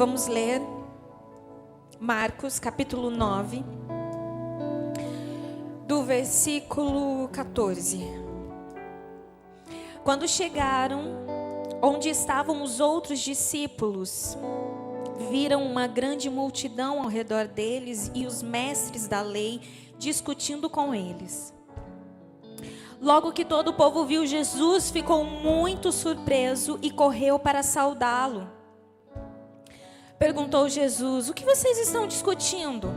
Vamos ler Marcos capítulo 9, do versículo 14. Quando chegaram onde estavam os outros discípulos, viram uma grande multidão ao redor deles e os mestres da lei discutindo com eles. Logo que todo o povo viu Jesus, ficou muito surpreso e correu para saudá-lo. Perguntou Jesus: o que vocês estão discutindo?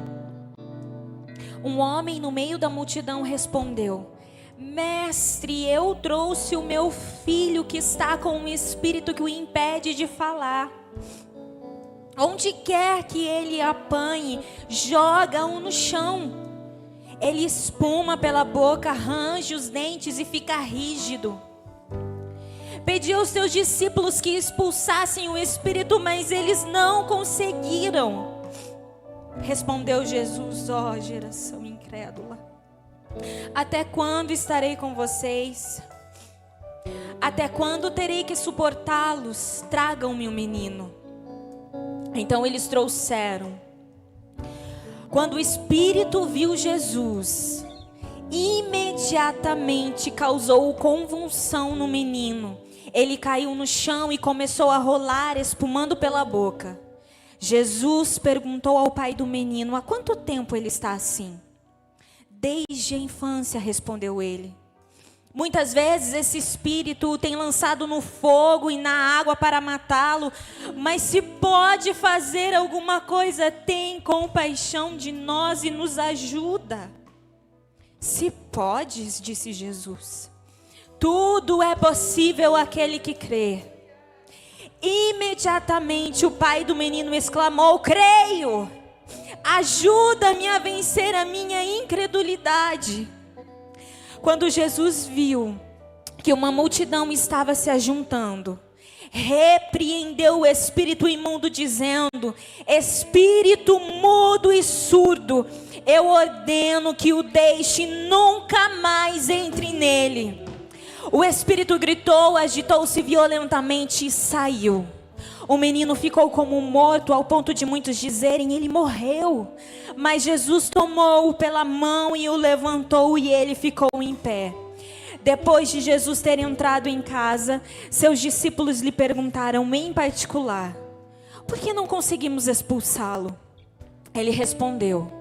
Um homem no meio da multidão respondeu: Mestre, eu trouxe o meu filho que está com um espírito que o impede de falar. Onde quer que ele apanhe, joga-o no chão. Ele espuma pela boca, range os dentes e fica rígido. Pediu aos seus discípulos que expulsassem o espírito, mas eles não conseguiram. Respondeu Jesus: ó geração incrédula, até quando estarei com vocês? Até quando terei que suportá-los? Tragam-me o menino. Então eles trouxeram. Quando o espírito viu Jesus, imediatamente causou convulsão no menino. Ele caiu no chão e começou a rolar, espumando pela boca. Jesus perguntou ao pai do menino: há quanto tempo ele está assim? Desde a infância, respondeu ele. Muitas vezes esse espírito o tem lançado no fogo e na água para matá-lo, mas se pode fazer alguma coisa, tem compaixão de nós e nos ajuda. Se podes, disse Jesus, tudo é possível àquele que crê. Imediatamente o pai do menino exclamou: creio, ajuda-me a vencer a minha incredulidade. Quando Jesus viu que uma multidão estava se ajuntando, repreendeu o espírito imundo, dizendo: espírito mudo e surdo, eu ordeno que o deixe, nunca mais entre nele. O espírito gritou, agitou-se violentamente e saiu. O menino ficou como morto, ao ponto de muitos dizerem: ele morreu. Mas Jesus tomou-o pela mão e o levantou, e ele ficou em pé. Depois de Jesus ter entrado em casa, seus discípulos lhe perguntaram em particular: por que não conseguimos expulsá-lo? Ele respondeu: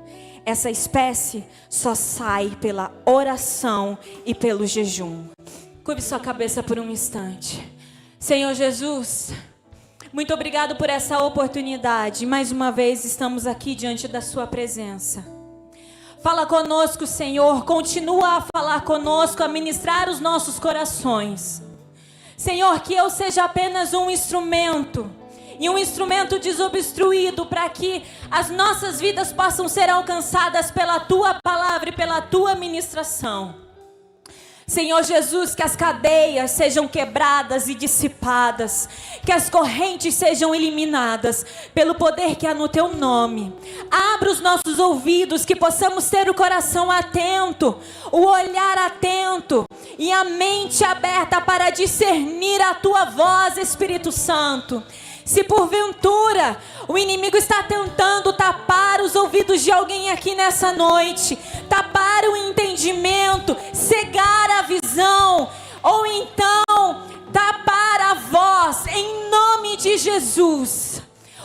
essa espécie só sai pela oração e pelo jejum. Curve sua cabeça por um instante. Senhor Jesus, muito obrigado por essa oportunidade. Mais uma vez estamos aqui diante da sua presença. Fala conosco, Senhor. Continua a falar conosco, a ministrar os nossos corações. Senhor, que eu seja apenas um instrumento, e um instrumento desobstruído, para que as nossas vidas possam ser alcançadas pela tua palavra e pela tua ministração. Senhor Jesus, que as cadeias sejam quebradas e dissipadas, que as correntes sejam eliminadas, pelo poder que há no teu nome. Abra os nossos ouvidos, que possamos ter o coração atento, o olhar atento e a mente aberta para discernir a tua voz, Espírito Santo. Se porventura o inimigo está tentando tapar os ouvidos de alguém aqui nessa noite, tapar o entendimento, cegar a visão, ou então tapar a voz, em nome de Jesus,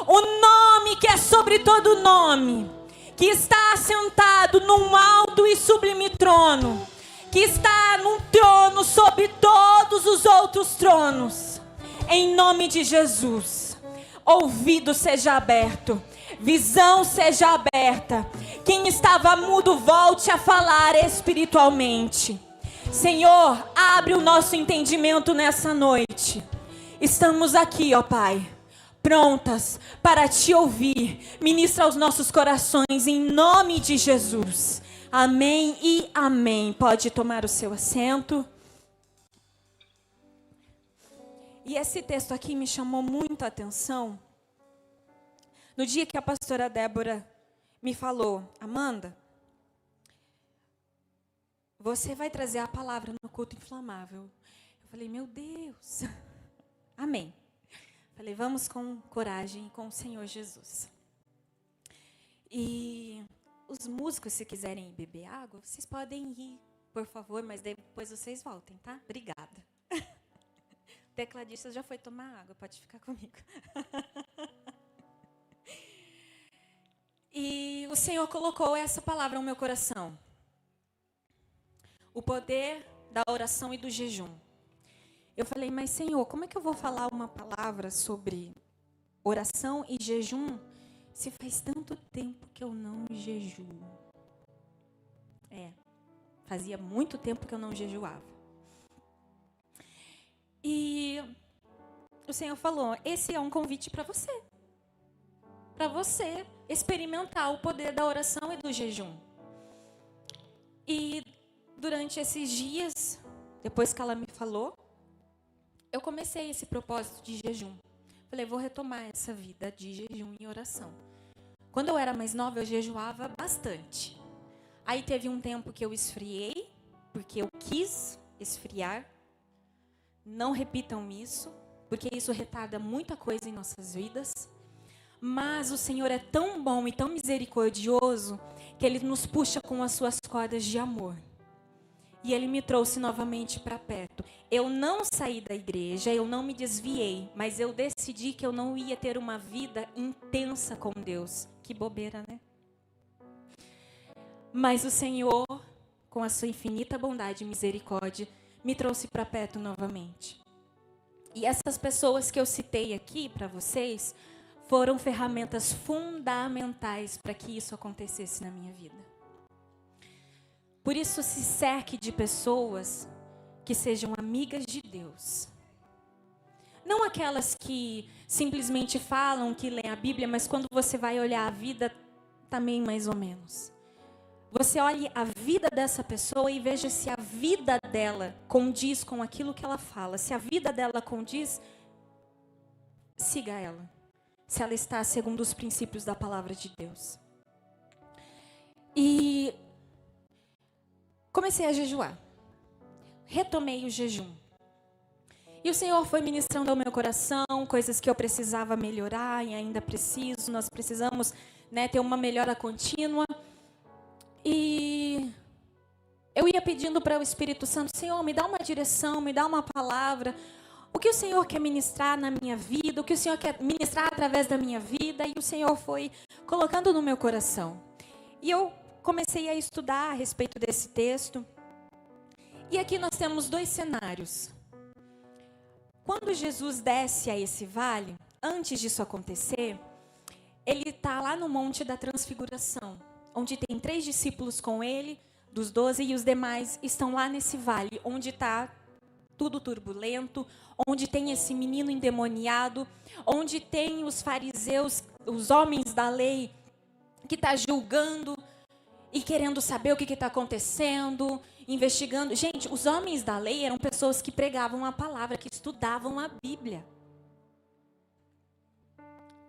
o nome que é sobre todo nome, que está assentado num alto e sublime trono, que está num trono sobre todos os outros tronos, em nome de Jesus. Ouvido seja aberto, visão seja aberta. Quem estava mudo, volte a falar espiritualmente. Senhor, abre o nosso entendimento nessa noite. Estamos aqui, ó Pai, prontas para te ouvir. Ministra aos nossos corações em nome de Jesus. Amém e amém. Pode tomar o seu assento. E esse texto aqui me chamou muito a atenção. No dia que a pastora Débora me falou: Amanda, você vai trazer a palavra no culto inflamável. Eu falei: meu Deus, amém. Falei, vamos com coragem com o Senhor Jesus. E os músicos, se quiserem beber água, vocês podem ir, por favor, mas depois vocês voltem, tá? Obrigada. O tecladista já foi tomar água, pode ficar comigo. E o Senhor colocou essa palavra no meu coração. O poder da oração e do jejum. Eu falei, mas Senhor, como é que eu vou falar uma palavra sobre oração e jejum se faz tanto tempo que eu não jejuo? Fazia muito tempo que eu não jejuava. E o Senhor falou, esse é um convite para você. Para você experimentar o poder da oração e do jejum. E durante esses dias, depois que ela me falou, eu comecei esse propósito de jejum. Falei, vou retomar essa vida de jejum e oração. Quando eu era mais nova, eu jejuava bastante. Aí teve um tempo que eu esfriei, porque eu quis esfriar. Não repitam isso, porque isso retarda muita coisa em nossas vidas. Mas o Senhor é tão bom e tão misericordioso que Ele nos puxa com as suas cordas de amor. E Ele me trouxe novamente para perto. Eu não saí da igreja, eu não me desviei, mas eu decidi que eu não ia ter uma vida intensa com Deus. Que bobeira, né? Mas o Senhor, com a sua infinita bondade e misericórdia, me trouxe para perto novamente. E essas pessoas que eu citei aqui para vocês foram ferramentas fundamentais para que isso acontecesse na minha vida. Por isso, se cerque de pessoas que sejam amigas de Deus. Não aquelas que simplesmente falam que leem a Bíblia, mas quando você vai olhar a vida, também mais ou menos. Você olhe a vida dessa pessoa e veja se a vida dela condiz com aquilo que ela fala. Se a vida dela condiz, siga ela. Se ela está segundo os princípios da palavra de Deus. E comecei a jejuar. Retomei o jejum. E o Senhor foi ministrando ao meu coração coisas que eu precisava melhorar e ainda preciso. Nós precisamos, ter uma melhora contínua. E eu ia pedindo para o Espírito Santo, Senhor, me dá uma direção, me dá uma palavra. O que o Senhor quer ministrar na minha vida, o que o Senhor quer ministrar através da minha vida. E o Senhor foi colocando no meu coração. E eu comecei a estudar a respeito desse texto. E aqui nós temos dois cenários. Quando Jesus desce a esse vale, antes disso acontecer, ele está lá no Monte da Transfiguração, onde tem 3 discípulos com ele, dos 12, e os demais estão lá nesse vale, onde está tudo turbulento, onde tem esse menino endemoniado, onde tem os fariseus, os homens da lei, que está julgando e querendo saber o que está acontecendo, investigando. Gente, os homens da lei eram pessoas que pregavam a palavra, que estudavam a Bíblia.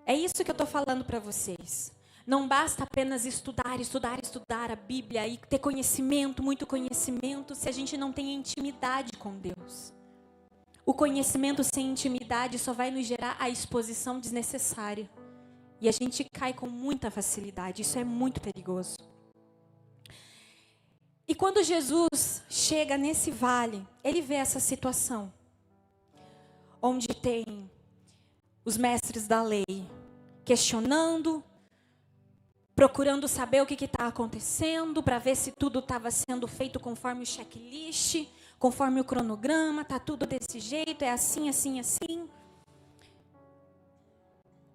É isso que eu estou falando para vocês. Não basta apenas estudar a Bíblia e ter conhecimento, muito conhecimento, se a gente não tem intimidade com Deus. O conhecimento sem intimidade só vai nos gerar a exposição desnecessária. E a gente cai com muita facilidade, isso é muito perigoso. E quando Jesus chega nesse vale, ele vê essa situação, onde tem os mestres da lei questionando, procurando saber o que está acontecendo, para ver se tudo estava sendo feito conforme o checklist, conforme o cronograma, está tudo desse jeito, é assim, assim, assim.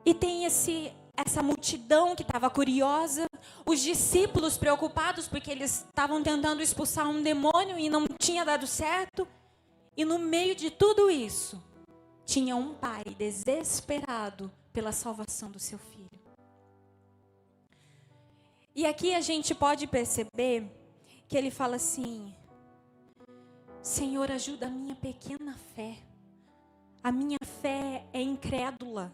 E tem essa multidão que estava curiosa, os discípulos preocupados porque eles estavam tentando expulsar um demônio e não tinha dado certo. E no meio de tudo isso, tinha um pai desesperado pela salvação do seu filho. E aqui a gente pode perceber que ele fala assim: Senhor, ajuda a minha pequena fé. A minha fé é incrédula.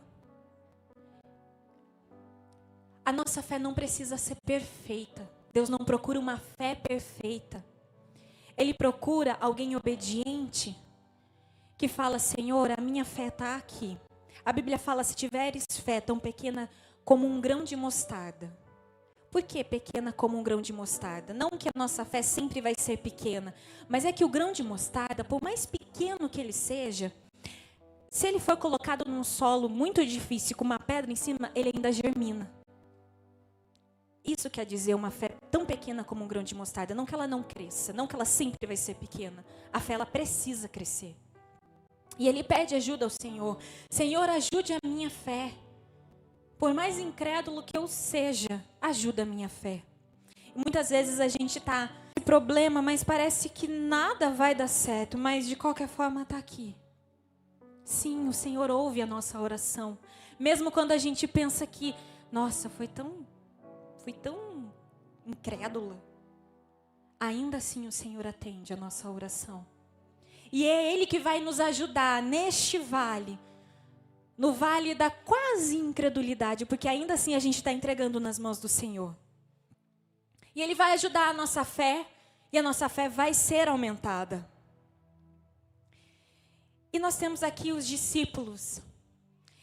A nossa fé não precisa ser perfeita. Deus não procura uma fé perfeita. Ele procura alguém obediente que fala: Senhor, a minha fé está aqui. A Bíblia fala: se tiveres fé tão pequena como um grão de mostarda. Por que pequena como um grão de mostarda? Não que a nossa fé sempre vai ser pequena, mas é que o grão de mostarda, por mais pequeno que ele seja, se ele for colocado num solo muito difícil, com uma pedra em cima, ele ainda germina. Isso quer dizer uma fé tão pequena como um grão de mostarda. Não que ela não cresça, não que ela sempre vai ser pequena. A fé, ela precisa crescer. E ele pede ajuda ao Senhor. Senhor, ajude a minha fé. Por mais incrédulo que eu seja, ajuda a minha fé. E muitas vezes a gente está com problema, mas parece que nada vai dar certo. Mas de qualquer forma está aqui. Sim, o Senhor ouve a nossa oração. Mesmo quando a gente pensa que, nossa, fui tão incrédula. Ainda assim o Senhor atende a nossa oração. E é Ele que vai nos ajudar neste vale, no vale da quase incredulidade, porque ainda assim a gente está entregando nas mãos do Senhor. E Ele vai ajudar a nossa fé, e a nossa fé vai ser aumentada. E nós temos aqui os discípulos,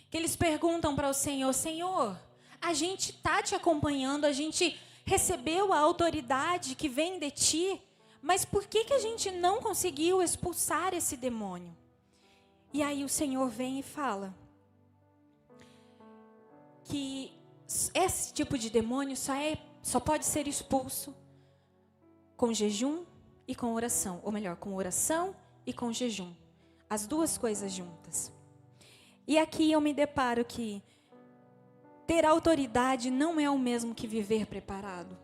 que eles perguntam para o Senhor: Senhor, a gente está te acompanhando, a gente recebeu a autoridade que vem de ti, mas por que a gente não conseguiu expulsar esse demônio? E aí o Senhor vem e fala que esse tipo de demônio só pode ser expulso com jejum e com oração. Ou melhor, com oração e com jejum. As duas coisas juntas. E aqui eu me deparo que ter autoridade não é o mesmo que viver preparado.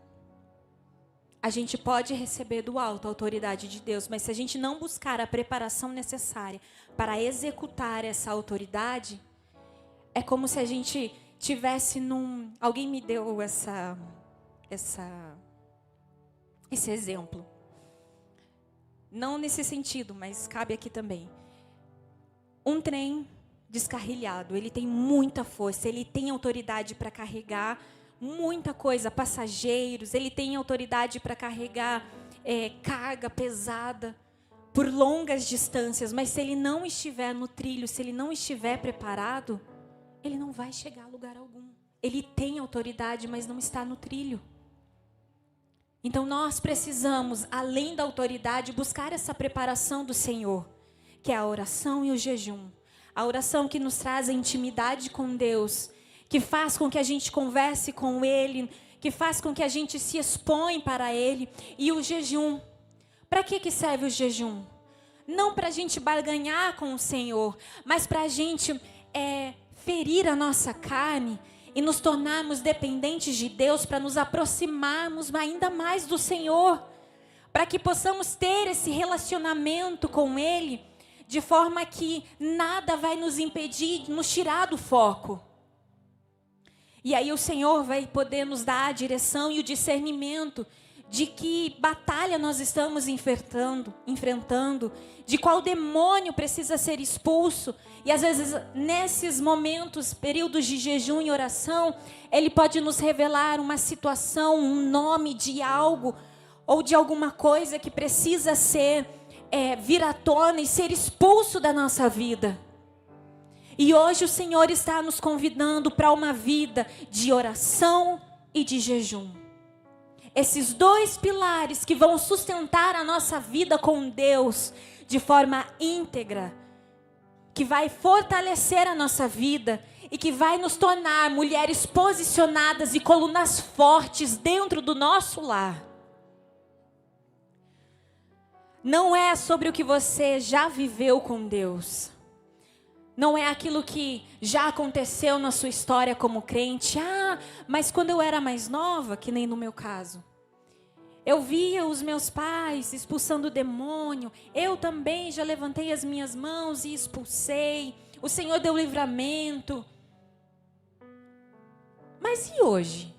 A gente pode receber do alto a autoridade de Deus, mas se a gente não buscar a preparação necessária para executar essa autoridade, é como se a gente tivesse num... Alguém me deu esse exemplo. Não nesse sentido, mas cabe aqui também. Um trem descarrilhado, ele tem muita força, ele tem autoridade para carregar muita coisa, passageiros, ele tem autoridade para carregar carga pesada por longas distâncias, mas se ele não estiver no trilho, se ele não estiver preparado, ele não vai chegar a lugar algum. Ele tem autoridade, mas não está no trilho. Então nós precisamos, além da autoridade, buscar essa preparação do Senhor, que é a oração e o jejum. A oração que nos traz a intimidade com Deus, que faz com que a gente converse com Ele, que faz com que a gente se expõe para Ele. E o jejum. Para que serve o jejum? Não para a gente barganhar com o Senhor, mas para a gente ferir a nossa carne e nos tornarmos dependentes de Deus, para nos aproximarmos ainda mais do Senhor, para que possamos ter esse relacionamento com Ele, de forma que nada vai nos impedir, nos tirar do foco. E aí o Senhor vai poder nos dar a direção e o discernimento de que batalha nós estamos enfrentando, de qual demônio precisa ser expulso. E às vezes, nesses momentos, períodos de jejum e oração, Ele pode nos revelar uma situação, um nome de algo, ou de alguma coisa que precisa ser vir à tona e ser expulso da nossa vida. E hoje o Senhor está nos convidando para uma vida de oração e de jejum. Esses dois pilares que vão sustentar a nossa vida com Deus de forma íntegra, que vai fortalecer a nossa vida e que vai nos tornar mulheres posicionadas e colunas fortes dentro do nosso lar. Não é sobre o que você já viveu com Deus. Não é aquilo que já aconteceu na sua história como crente. Mas quando eu era mais nova, que nem no meu caso, eu via os meus pais expulsando o demônio. Eu também já levantei as minhas mãos e expulsei. O Senhor deu livramento. Mas e hoje?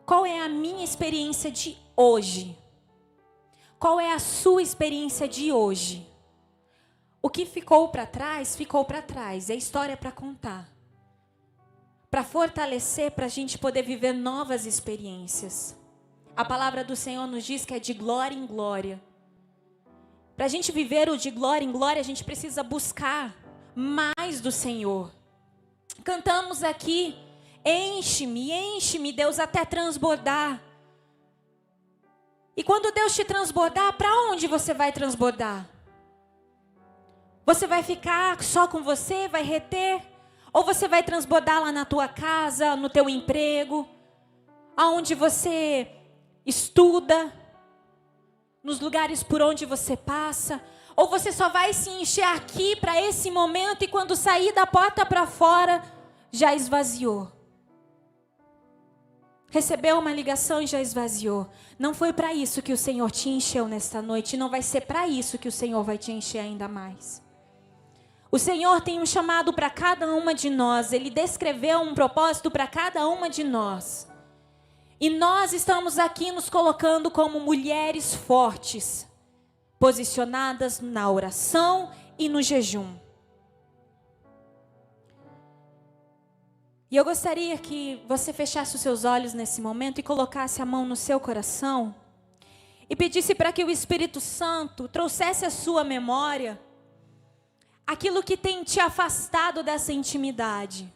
Qual é a minha experiência de hoje? Qual é a sua experiência de hoje? O que ficou para trás, ficou para trás. É história para contar. Para fortalecer, para a gente poder viver novas experiências. A palavra do Senhor nos diz que é de glória em glória. Para a gente viver o de glória em glória, a gente precisa buscar mais do Senhor. Cantamos aqui, enche-me, Deus, até transbordar. E quando Deus te transbordar, para onde você vai transbordar? Você vai ficar só com você, vai reter? Ou você vai transbordar lá na tua casa, no teu emprego, aonde você estuda, nos lugares por onde você passa? Ou você só vai se encher aqui para esse momento e quando sair da porta para fora, já esvaziou? Recebeu uma ligação e já esvaziou. Não foi para isso que o Senhor te encheu nesta noite. Não vai ser para isso que o Senhor vai te encher ainda mais. O Senhor tem um chamado para cada uma de nós. Ele descreveu um propósito para cada uma de nós. E nós estamos aqui nos colocando como mulheres fortes, posicionadas na oração e no jejum. E eu gostaria que você fechasse os seus olhos nesse momento e colocasse a mão no seu coração e pedisse para que o Espírito Santo trouxesse à sua memória aquilo que tem te afastado dessa intimidade,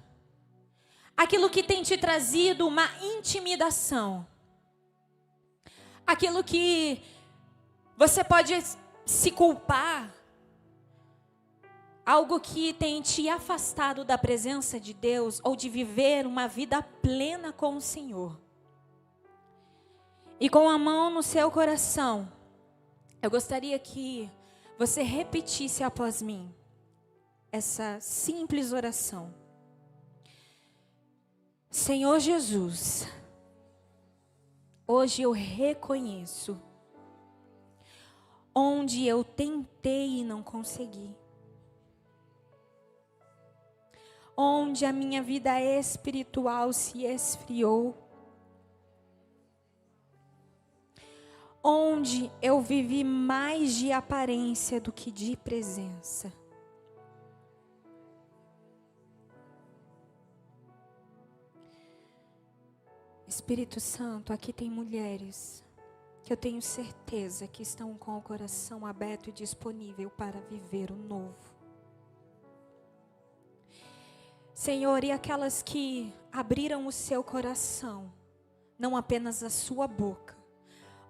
aquilo que tem te trazido uma intimidação, aquilo que você pode se culpar, algo que tem te afastado da presença de Deus ou de viver uma vida plena com o Senhor. E com a mão no seu coração, eu gostaria que você repetisse após mim essa simples oração. Senhor Jesus, hoje eu reconheço onde eu tentei e não consegui, onde a minha vida espiritual se esfriou, onde eu vivi mais de aparência do que de presença. Espírito Santo, aqui tem mulheres que eu tenho certeza que estão com o coração aberto e disponível para viver o novo. Senhor, e aquelas que abriram o seu coração, não apenas a sua boca,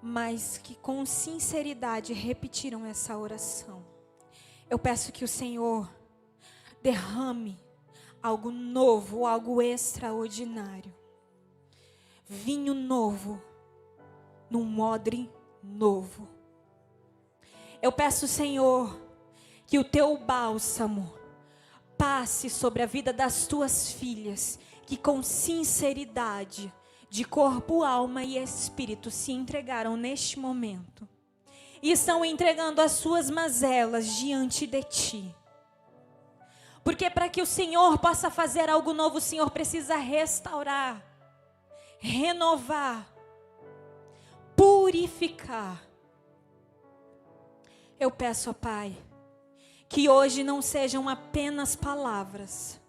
mas que com sinceridade repetiram essa oração. Eu peço que o Senhor derrame algo novo, algo extraordinário. Vinho novo, num odre novo. Eu peço, Senhor, que o teu bálsamo passe sobre a vida das tuas filhas, que com sinceridade, de corpo, alma e espírito, se entregaram neste momento, e estão entregando as suas mazelas diante de ti. Porque para que o Senhor possa fazer algo novo, o Senhor precisa restaurar, renovar, purificar. Eu peço, ó Pai, que hoje não sejam apenas palavras,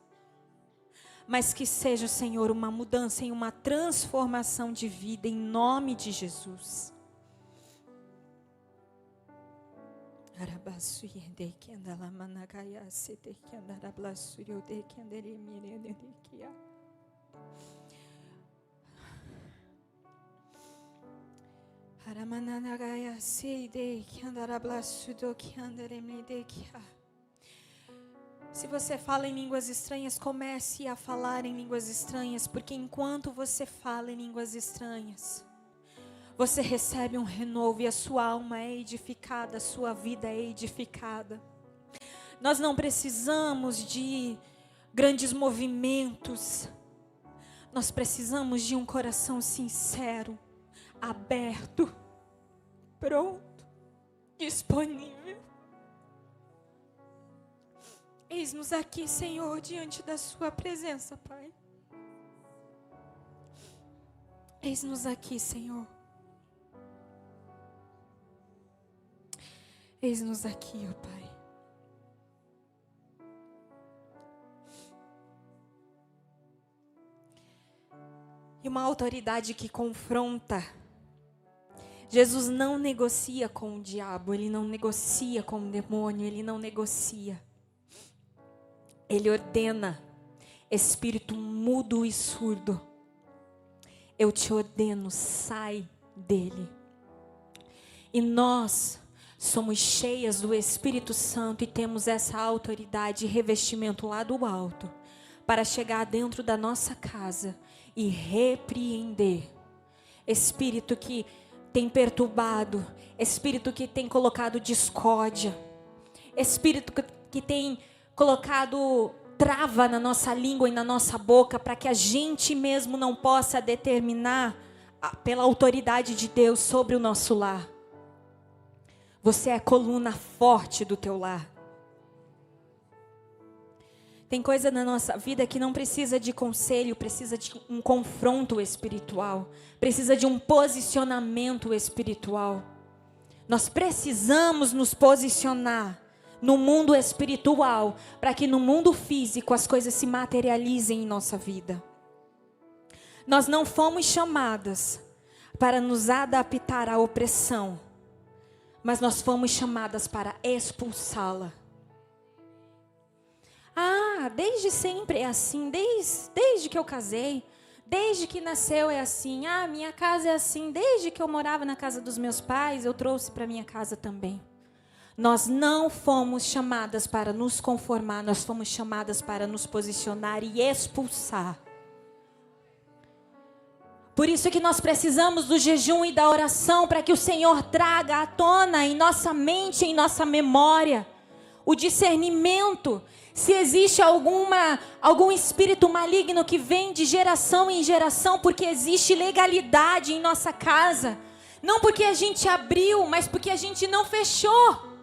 mas que seja, Senhor, uma mudança e uma transformação de vida, em nome de Jesus. Se você fala em línguas estranhas, comece a falar em línguas estranhas, porque enquanto você fala em línguas estranhas, você recebe um renovo e a sua alma é edificada, a sua vida é edificada. Nós não precisamos de grandes movimentos, nós precisamos de um coração sincero, aberto, pronto, disponível. Eis-nos aqui, Senhor, diante da sua presença, Pai. Eis-nos aqui, Senhor. Eis-nos aqui, ó Pai. E uma autoridade que confronta. Jesus não negocia com o diabo, ele não negocia com o demônio, ele não negocia. Ele ordena: espírito mudo e surdo, eu te ordeno, sai dele. E nós somos cheias do Espírito Santo e temos essa autoridade e revestimento lá do alto para chegar dentro da nossa casa e repreender espírito que tem perturbado, espírito que tem colocado discórdia, espírito que tem colocado trava na nossa língua e na nossa boca, para que a gente mesmo não possa determinar pela autoridade de Deus sobre o nosso lar. Você é a coluna forte do teu lar. Tem coisa na nossa vida que não precisa de conselho, precisa de um confronto espiritual, precisa de um posicionamento espiritual. Nós precisamos nos posicionar no mundo espiritual, para que no mundo físico as coisas se materializem em nossa vida. Nós não fomos chamadas para nos adaptar à opressão, mas nós fomos chamadas para expulsá-la. Desde sempre é assim, desde que eu casei, desde que nasceu é assim. Minha casa é assim, desde que eu morava na casa dos meus pais, eu trouxe para minha casa também. Nós não fomos chamadas para nos conformar, nós fomos chamadas para nos posicionar e expulsar. Por isso que nós precisamos do jejum e da oração, para que o Senhor traga à tona em nossa mente, em nossa memória, o discernimento, se existe algum espírito maligno que vem de geração em geração, porque existe legalidade em nossa casa, não porque a gente abriu, mas porque a gente não fechou.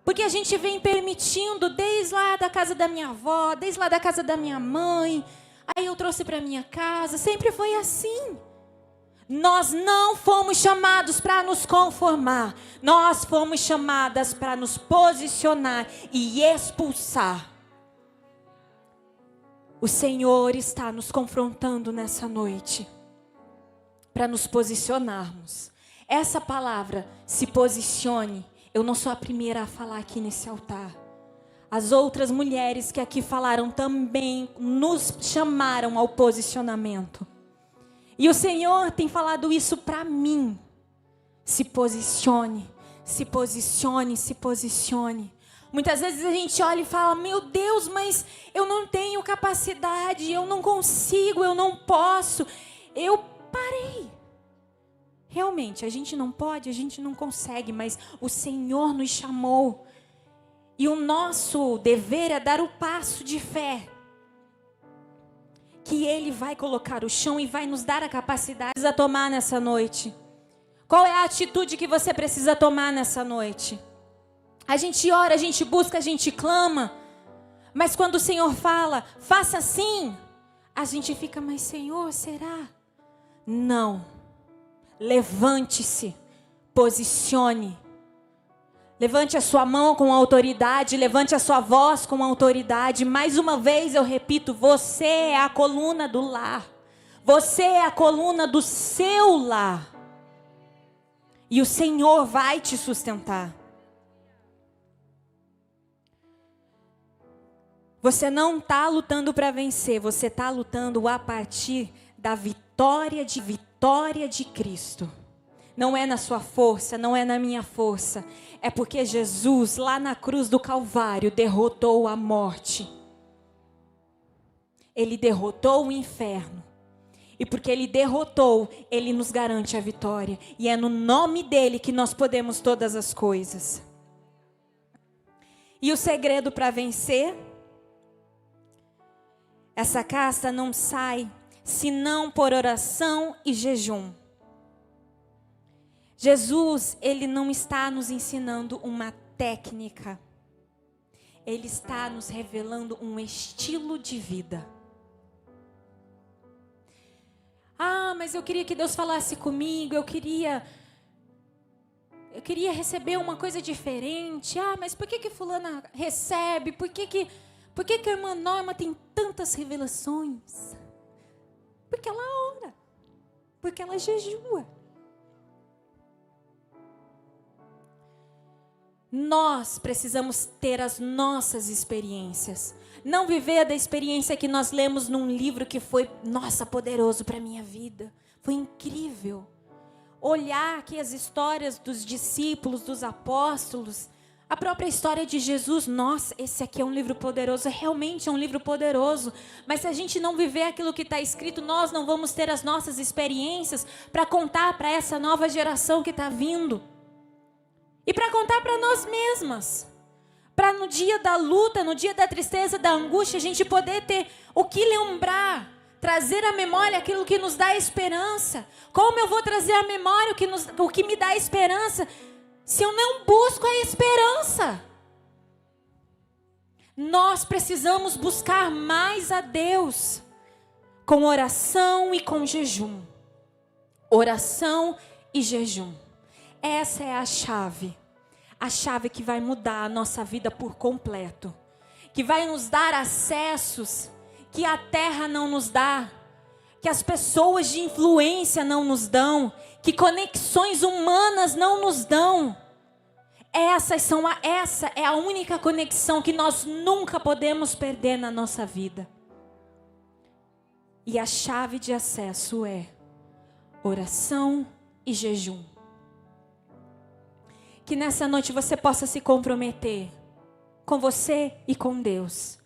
Porque a gente vem permitindo desde lá da casa da minha avó, desde lá da casa da minha mãe, aí eu trouxe para minha casa, sempre foi assim. Nós não fomos chamados para nos conformar, nós fomos chamadas para nos posicionar e expulsar. O Senhor está nos confrontando nessa noite, para nos posicionarmos. Essa palavra, se posicione, eu não sou a primeira a falar aqui nesse altar. As outras mulheres que aqui falaram também nos chamaram ao posicionamento. E o Senhor tem falado isso para mim. Se posicione, se posicione, se posicione. Muitas vezes a gente olha e fala: meu Deus, mas eu não tenho capacidade, eu não consigo, eu não posso. Eu parei. Realmente, a gente não pode, a gente não consegue, mas o Senhor nos chamou. E o nosso dever é dar o passo de fé, que Ele vai colocar o chão e vai nos dar a capacidade a tomar nessa noite. Qual é a atitude que você precisa tomar nessa noite? A gente ora, a gente busca, a gente clama, mas quando o Senhor fala, faça assim, a gente fica: mas Senhor, será? Não. Levante-se, posicione. Levante a sua mão com autoridade, levante a sua voz com autoridade. Mais uma vez eu repito, você é a coluna do lar. Você é a coluna do seu lar. E o Senhor vai te sustentar. Você não está lutando para vencer, você está lutando a partir da vitória de Cristo. Não é na sua força, não é na minha força. É porque Jesus, lá na cruz do Calvário, derrotou a morte. Ele derrotou o inferno. E porque Ele derrotou, Ele nos garante a vitória. E é no nome dEle que nós podemos todas as coisas. E o segredo para vencer? Essa casta não sai senão por oração e jejum. Jesus, Ele não está nos ensinando uma técnica. Ele está nos revelando um estilo de vida. Mas eu queria que Deus falasse comigo, eu queria receber uma coisa diferente. Mas por que fulana recebe? Por que a irmã Norma tem tantas revelações? Porque ela ora, porque ela jejua. Nós precisamos ter as nossas experiências. Não viver da experiência que nós lemos num livro que foi, nossa, poderoso para a minha vida. Foi incrível. Olhar aqui as histórias dos discípulos, dos apóstolos, a própria história de Jesus. Nossa, esse aqui é um livro poderoso, realmente é um livro poderoso. Mas se a gente não viver aquilo que está escrito, nós não vamos ter as nossas experiências para contar para essa nova geração que está vindo. E para contar para nós mesmas. Para no dia da luta, no dia da tristeza, da angústia, a gente poder ter o que lembrar. Trazer à memória aquilo que nos dá esperança. Como eu vou trazer à memória o que me dá esperança se eu não busco a esperança? Nós precisamos buscar mais a Deus com oração e com jejum. Oração e jejum. Essa é a chave que vai mudar a nossa vida por completo, que vai nos dar acessos que a terra não nos dá, que as pessoas de influência não nos dão, que conexões humanas não nos dão. Essa é a única conexão que nós nunca podemos perder na nossa vida. E a chave de acesso é oração e jejum. Que nessa noite você possa se comprometer com você e com Deus.